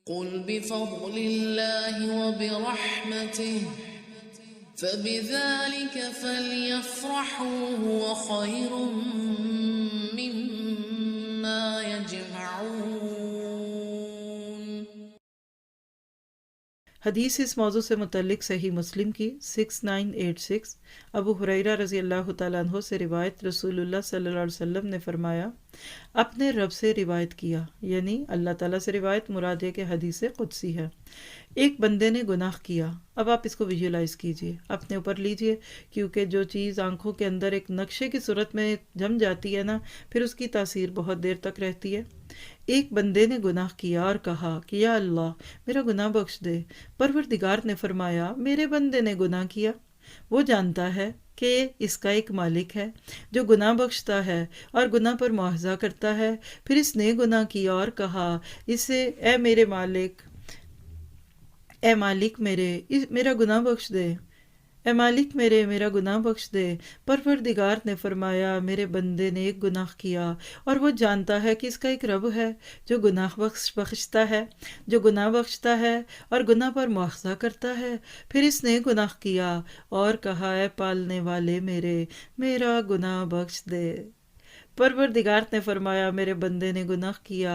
قل بفضل الله وبرحمته فبذلك فليفرحوا هو خير مما يجمعون۔ حدیث اس موضوع سے متعلق صحیح مسلم کی 6986 ابو ہریرہ رضی اللہ تعالیٰ عنہ سے روایت، رسول اللہ صلی اللہ علیہ وسلم نے فرمایا، اپنے رب سے روایت کیا، یعنی اللہ تعالیٰ سے روایت مراد ہے کہ حدیث قدسی ہے، ایک بندے نے گناہ کیا۔ اب آپ اس کو ویژولائز کیجئے، اپنے اوپر لیجئے، کیونکہ جو چیز آنکھوں کے اندر ایک نقشے کی صورت میں جم جاتی ہے نا، پھر اس کی تاثیر بہت دیر تک رہتی ہے۔ ایک بندے نے گناہ کیا اور کہا کہ یا اللہ میرا گناہ بخش دے۔ پروردگار نے فرمایا، میرے بندے نے گناہ کیا، وہ جانتا ہے کہ اس کا ایک مالک ہے جو گناہ بخشتا ہے اور گناہ پر مواخذہ کرتا ہے۔ پھر اس نے گناہ کیا اور کہا اسے، اے میرے مالک، اے مالک میرا گناہ بخش دے، اے مالک میرا گناہ بخش دے۔ پروردگار نے فرمایا، میرے بندے نے ایک گناہ کیا اور وہ جانتا ہے کہ اس کا ایک رب ہے جو گناہ بخشتا ہے، جو گناہ بخشتا ہے اور گناہ پر مواخذہ کرتا ہے۔ پھر اس نے گناہ کیا اور کہا، اے پالنے والے میرا گناہ بخش دے۔ پروردگار نے فرمایا، میرے بندے نے گناہ کیا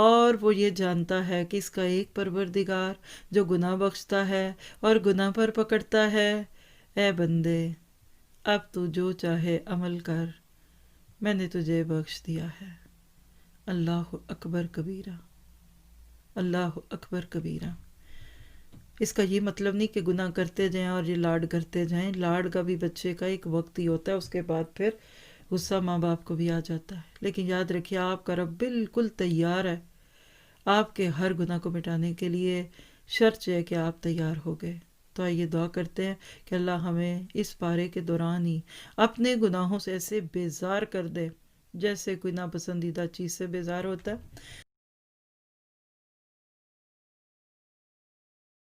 اور وہ یہ جانتا ہے کہ اس کا ایک پروردگار جو گناہ بخشتا ہے اور گناہ پر پکڑتا ہے۔ اے بندے، اب تو جو چاہے عمل کر، میں نے تجھے بخش دیا ہے۔ اللہ اکبر کبیرہ، اللہ اکبر کبیرہ۔ اس کا یہ مطلب نہیں کہ گناہ کرتے جائیں اور یہ لاڈ کرتے جائیں، لاڈ کا بھی بچے کا ایک وقت ہی ہوتا ہے، اس کے بعد پھر غصہ ماں باپ کو بھی آ جاتا ہے۔ لیکن یاد رکھیے، آپ کا رب بالکل تیار ہے آپ کے ہر گناہ کو مٹانے کے لیے، شرط ہے کہ آپ تیار ہو گئے۔ تو آئیے دعا کرتے ہیں کہ اللہ ہمیں اس پارے کے دوران ہی اپنے گناہوں سے ایسے بیزار کر دے جیسے کوئی ناپسندیدہ چیز سے بیزار ہوتا ہے۔